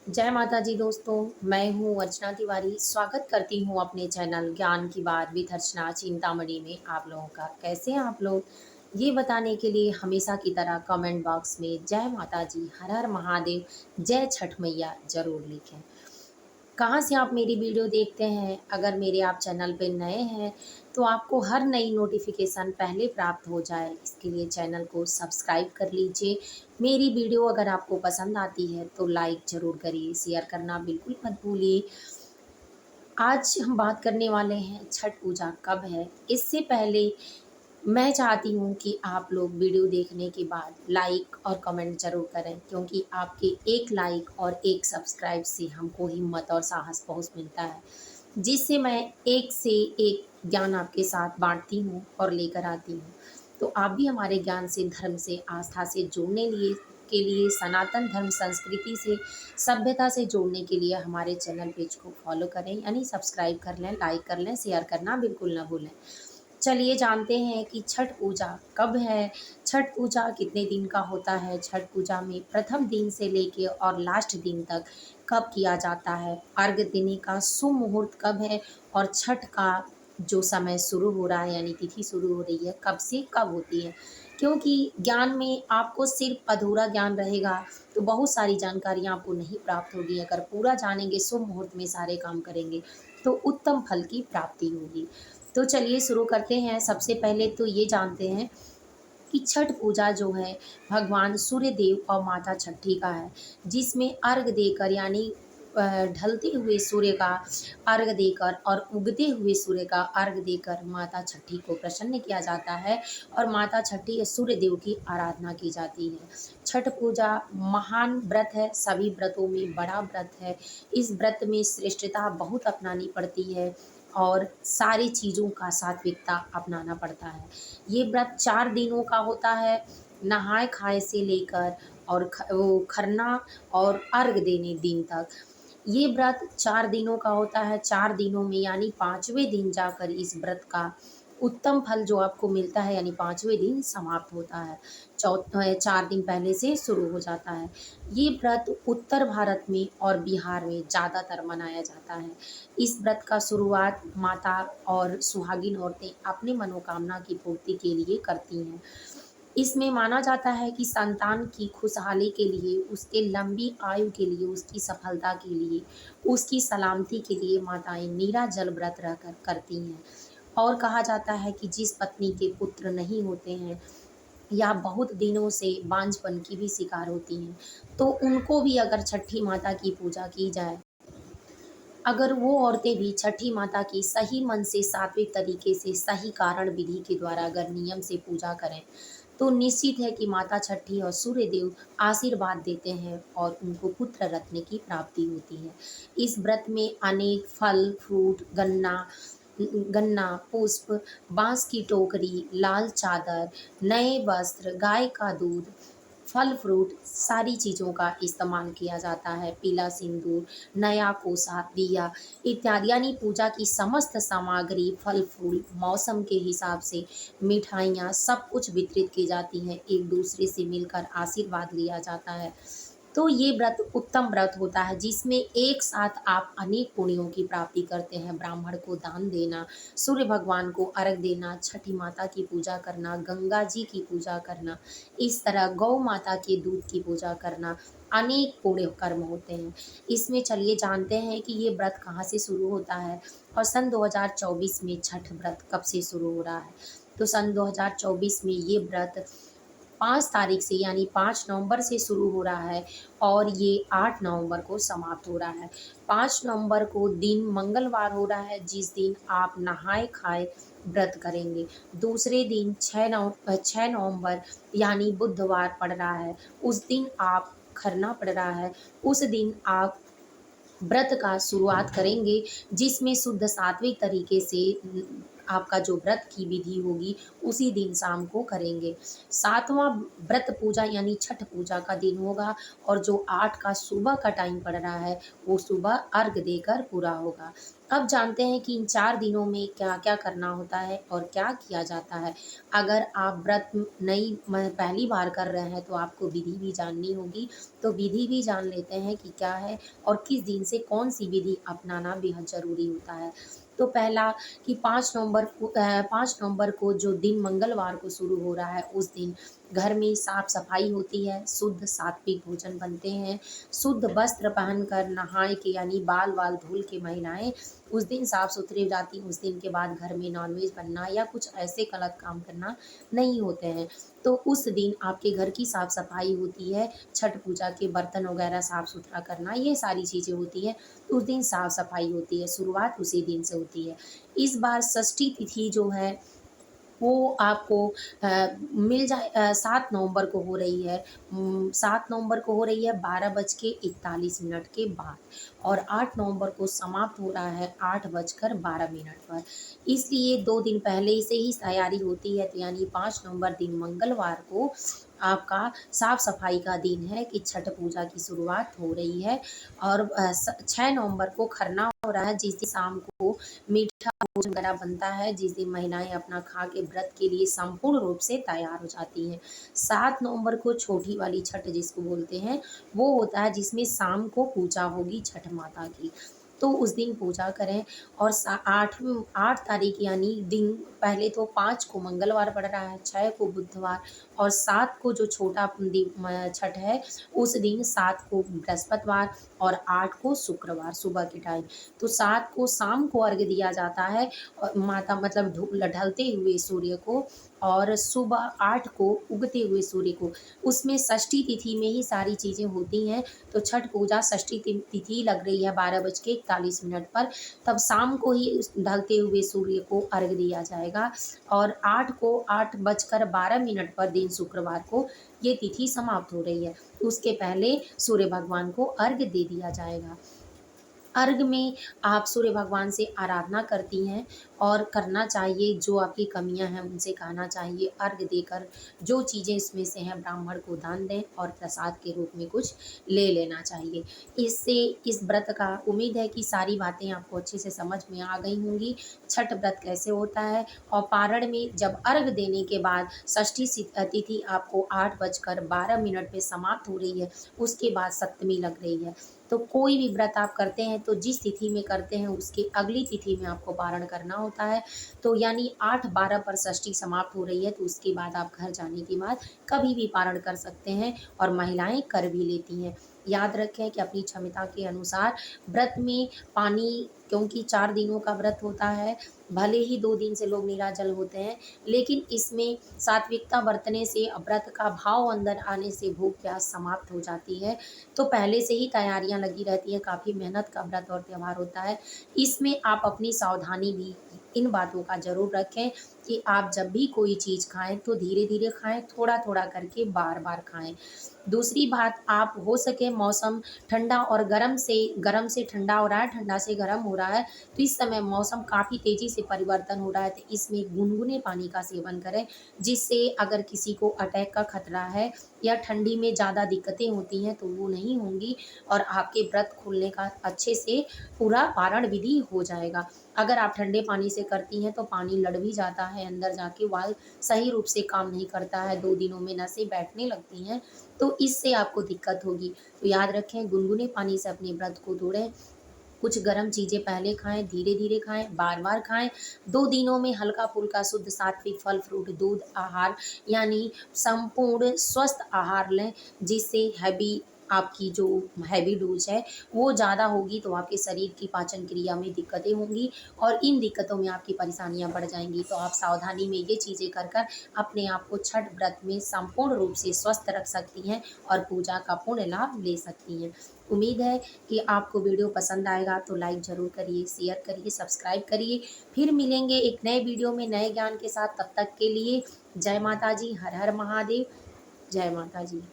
जय माता जी दोस्तों। मैं हूँ अर्चना तिवारी। स्वागत करती हूँ अपने चैनल ज्ञान की बात विद अर्चना चिंतामणि में आप लोगों का। कैसे हैं आप लोग, ये बताने के लिए हमेशा की तरह कमेंट बॉक्स में जय माता जी, हर हर महादेव, जय छठ मैया जरूर लिखें। कहाँ से आप मेरी वीडियो देखते हैं? अगर मेरे आप चैनल पे नए हैं तो आपको हर नई नोटिफिकेशन पहले प्राप्त हो जाए, इसके लिए चैनल को सब्सक्राइब कर लीजिए। मेरी वीडियो अगर आपको पसंद आती है तो लाइक ज़रूर करिए, शेयर करना बिल्कुल मत भूलिए। आज हम बात करने वाले हैं छठ पूजा कब है। इससे पहले मैं चाहती हूँ कि आप लोग वीडियो देखने के बाद लाइक और कमेंट ज़रूर करें, क्योंकि आपके एक लाइक और एक सब्सक्राइब से हमको हिम्मत और साहस बहुत मिलता है, जिससे मैं एक से एक ज्ञान आपके साथ बांटती हूँ और लेकर आती हूँ। तो आप भी हमारे ज्ञान से, धर्म से, आस्था से जोड़ने के लिए सनातन धर्म संस्कृति से, सभ्यता से जोड़ने के लिए हमारे चैनल पेज को फॉलो करें, यानी सब्सक्राइब कर लें, लाइक कर लें, शेयर करना बिल्कुल ना भूलें। चलिए जानते हैं कि छठ पूजा कब है। छठ पूजा कितने दिन का होता है। छठ पूजा में प्रथम दिन से लेके और लास्ट दिन तक कब किया जाता है। अर्घ देने का शुभ मुहूर्त कब है और छठ का जो समय शुरू हो रहा है, यानी तिथि शुरू हो रही है, कब से कब होती है। क्योंकि ज्ञान में आपको सिर्फ अधूरा ज्ञान रहेगा तो बहुत सारी जानकारियाँ आपको नहीं प्राप्त होगी। अगर पूरा जानेंगे, शुभ मुहूर्त में सारे काम करेंगे तो उत्तम फल की प्राप्ति होगी। तो चलिए शुरू करते हैं। सबसे पहले तो ये जानते हैं कि छठ पूजा जो है भगवान सूर्य देव और माता छठी का है, जिसमें अर्घ देकर, यानी ढलते हुए सूर्य का अर्घ देकर और उगते हुए सूर्य का अर्घ देकर माता छठी को प्रसन्न किया जाता है और माता छठी या सूर्य देव की आराधना की जाती है। छठ पूजा महान व्रत है, सभी व्रतों में बड़ा व्रत है। इस व्रत में श्रेष्ठता बहुत अपनानी पड़ती है और सारी चीज़ों का सात्विकता अपनाना पड़ता है। ये व्रत 4 दिनों का होता है, नहाए खाए से लेकर और वो खरना और अर्घ देने दिन तक। ये व्रत 4 दिनों का होता है। 4 दिनों में यानी 5वें दिन जाकर इस व्रत का उत्तम फल जो आपको मिलता है, यानी 5वें दिन समाप्त होता है। 4 दिन पहले से शुरू हो जाता है। ये व्रत उत्तर भारत में और बिहार में ज़्यादातर मनाया जाता है। इस व्रत का शुरुआत माता और सुहागिन औरतें अपनी मनोकामना की पूर्ति के लिए करती हैं। इसमें माना जाता है कि संतान की खुशहाली के लिए, उसके लंबी आयु के लिए, उसकी सफलता के लिए, उसकी सलामती के लिए माताएं नीराजल व्रत रहकर करती हैं। और कहा जाता है कि जिस पत्नी के पुत्र नहीं होते हैं या बहुत दिनों से बांझपन की भी शिकार होती हैं, तो उनको भी अगर छठी माता की पूजा की जाए, अगर वो औरतें भी छठी माता की सही मन से, सात्विक तरीके से, सही कारण विधि के द्वारा अगर नियम से पूजा करें, तो निश्चित है कि माता छठी और सूर्य देव आशीर्वाद देते हैं और उनको पुत्र रत्न की प्राप्ति होती है। इस व्रत में अनेक फल, फ्रूट, गन्ना, पुष्प, बांस की टोकरी, लाल चादर, नए वस्त्र, गाय का दूध, फल फ्रूट, सारी चीज़ों का इस्तेमाल किया जाता है। पीला सिंदूर, नया कोसा, दिया इत्यादि, यानी पूजा की समस्त सामग्री, फल फूल, मौसम के हिसाब से मिठाइयाँ, सब कुछ वितरित की जाती हैं। एक दूसरे से मिलकर आशीर्वाद लिया जाता है। तो ये व्रत उत्तम व्रत होता है, जिसमें एक साथ आप अनेक पुण्यों की प्राप्ति करते हैं। ब्राह्मण को दान देना, सूर्य भगवान को अर्घ देना, छठी माता की पूजा करना, गंगा जी की पूजा करना, इस तरह गौ माता के दूध की पूजा करना, अनेक पुण्य कर्म होते हैं। इसमें चलिए जानते हैं कि ये व्रत कहाँ से शुरू होता है और सन 2024 में छठ व्रत कब से शुरू हो रहा है। तो सन 2024 में ये व्रत 5 तारीख से, यानी 5 नवंबर से शुरू हो रहा है और ये 8 नवंबर को समाप्त हो रहा है। 5 नवंबर को दिन मंगलवार हो रहा है, जिस दिन आप नहाए खाए व्रत करेंगे। दूसरे दिन 6 नवंबर यानी बुधवार पड़ रहा है, उस दिन आप खरना पड़ रहा है। उस दिन आप व्रत का शुरुआत करेंगे, जिसमें शुद्ध सात्विक तरीके से आपका जो व्रत की विधि होगी उसी दिन शाम को करेंगे। 7वां व्रत पूजा यानी छठ पूजा का दिन होगा और जो 8 का सुबह का टाइम पड़ रहा है वो सुबह अर्घ देकर पूरा होगा। अब जानते हैं कि इन 4 दिनों में क्या-क्या करना होता है और क्या किया जाता है। अगर आप व्रत नई म पहली बार कर रहे हैं तो आपको विधि भी जाननी होगी, तो विधि भी जान लेते हैं कि क्या है और किस दिन से कौन-सी विधि अपनाना बेहद ज़रूरी होता है। तो पहला कि 5 नवंबर को जो दिन मंगलवार को शुरू हो रहा है, उस दिन घर में साफ-सफाई होती है, शुद्ध सात्विक भोजन बनते हैं, शुद्ध वस्त्र पहनकर नहाए के यानी बाल-वाल धुल के महिलाएँ उस दिन साफ-सुथरी हो जाती हैं, उस दिन के बाद घर में नॉनवेज बनना या कुछ ऐसे गलत काम करना नहीं होते हैं। तो उस दिन आपके घर की साफ-सफाई होती है, छठ पूजा के बर्तन वगैरह साफ-सुथरा करना, ये सारी चीज़ें होती हैं। तो उस दिन साफ-सफाई होती है, शुरुआत उसी दिन से होती है। इस बार षष्ठी तिथि जो है वो आपको मिल जाए 7 नवंबर को हो रही है 7 नवंबर को हो रही है 12:41 के बाद और 8 नवंबर को समाप्त हो रहा है 8:12 पर। इसलिए 2 दिन पहले से ही तैयारी होती है तो यानी 5 नवंबर दिन मंगलवार को आपका साफ-सफाई का दिन है कि छठ पूजा की शुरुआत हो रही है और 6 नवंबर को खरना हो रहा है जिस दिन शाम को मीठा भोजन वगैरह बनता है जिस दिन महिलाएं अपना खा के व्रत के लिए संपूर्ण रूप से तैयार हो जाती हैं। 7 नवंबर को छोटी वाली छठ जिसको बोलते हैं वो होता है जिसमें शाम को पूजा होगी छठ माता की। तो उस दिन पूजा करें और 8 तारीख यानी दिन पहले तो 5 को मंगलवार पड़ रहा है, 6 को बुधवार और 7 को जो छोटा छठ है उस दिन 7 को बृहस्पतिवार और 8 को शुक्रवार सुबह के टाइम। तो 7 को शाम को अर्घ्य दिया जाता है और माता मतलब ढलते हुए सूर्य को और सुबह 8 को उगते हुए सूर्य को। उसमें षष्ठी तिथि में ही सारी चीज़ें होती हैं, तो छठ पूजा षष्ठी तिथि लग रही है 12:41 पर, तब शाम को ही उस ढलते हुए सूर्य को अर्घ्य दिया जाएगा और 8:12 पर दिन शुक्रवार को ये तिथि समाप्त हो रही है। उसके पहले सूर्य भगवान को अर्घ्य दे दिया जाएगा। अर्घ में आप सूर्य भगवान से आराधना करती हैं और करना चाहिए जो आपकी कमियां हैं उनसे कहना चाहिए अर्घ देकर जो चीज़ें इसमें से हैं ब्राह्मण को दान दें और प्रसाद के रूप में कुछ ले लेना चाहिए। इससे इस व्रत का उम्मीद है कि सारी बातें आपको अच्छे से समझ में आ गई होंगी। छठ व्रत कैसे होता है और पारण में जब अर्घ देने के बाद षष्ठी तिथि आपको 8:12 पे समाप्त हो रही है, उसके बाद सप्तमी लग रही है। तो कोई भी व्रत आप करते हैं तो जिस तिथि में करते हैं उसके अगली तिथि में आपको पारण करना होता है। तो यानी 8-12 पर षष्ठी समाप्त हो रही है तो उसके बाद आप घर जाने के बाद कभी भी पारण कर सकते हैं और महिलाएं कर भी लेती हैं। याद रखें कि अपनी क्षमता के अनुसार व्रत में पानी क्योंकि 4 दिनों का व्रत होता है, भले ही 2 दिन से लोग निराजल होते हैं, लेकिन इसमें सात्विकता बरतने से व्रत का भाव अंदर आने से भूख प्यास समाप्त हो जाती है। तो पहले से ही तैयारियां लगी रहती हैं, काफ़ी मेहनत का व्रत और त्यौहार होता है। इसमें आप अपनी सावधानी भी इन बातों का ज़रूर रखें कि आप जब भी कोई चीज़ खाएँ तो धीरे-धीरे खाएँ, थोड़ा-थोड़ा करके बार-बार खाएँ। दूसरी बात आप हो सके मौसम ठंडा और गरम से ठंडा हो रहा है, ठंडा से गरम हो रहा है, तो इस समय मौसम काफ़ी तेज़ी से परिवर्तन हो रहा है, तो इसमें गुनगुने पानी का सेवन करें, जिससे अगर किसी को अटैक का खतरा है या ठंडी में ज़्यादा दिक्कतें होती हैं तो वो नहीं होंगी और आपके व्रत खुलने का अच्छे से पूरा पारण विधि हो जाएगा। अगर आप ठंडे पानी से करती हैं तो पानी लड़ भी जाता है अंदर जाके वाल्व सही रूप से काम नहीं करता है, 2 दिनों में नसें बैठने लगती हैं, तो इससे आपको दिक्कत होगी। तो याद रखें गुनगुने पानी से अपने व्रत को तोड़ें। कुछ गर्म चीज़ें पहले खाएँ, धीरे-धीरे खाएँ, बार-बार खाएँ। 2 दिनों में हल्का-फुल्का शुद्ध सात्विक फल, फ्रूट, दूध आहार यानी संपूर्ण स्वस्थ आहार लें, जिससे आपकी जो हैवी डोज़ है, वो ज़्यादा होगी तो आपके शरीर की पाचन क्रिया में दिक्कतें होंगी और इन दिक्कतों में आपकी परेशानियाँ बढ़ जाएँगी। तो आप सावधानी में ये चीज़ें कर अपने आप को छठ व्रत में संपूर्ण रूप से स्वस्थ रख सकती हैं और पूजा का पूर्ण लाभ ले सकती हैं। उम्मीद है कि आपको वीडियो पसंद आएगा तो लाइक ज़रूर करिए, शेयर करिए, सब्सक्राइब करिए। फिर मिलेंगे एक नए वीडियो में नए ज्ञान के साथ, तब तक के लिए जय माता जी, हर हर महादेव, जय माता जी।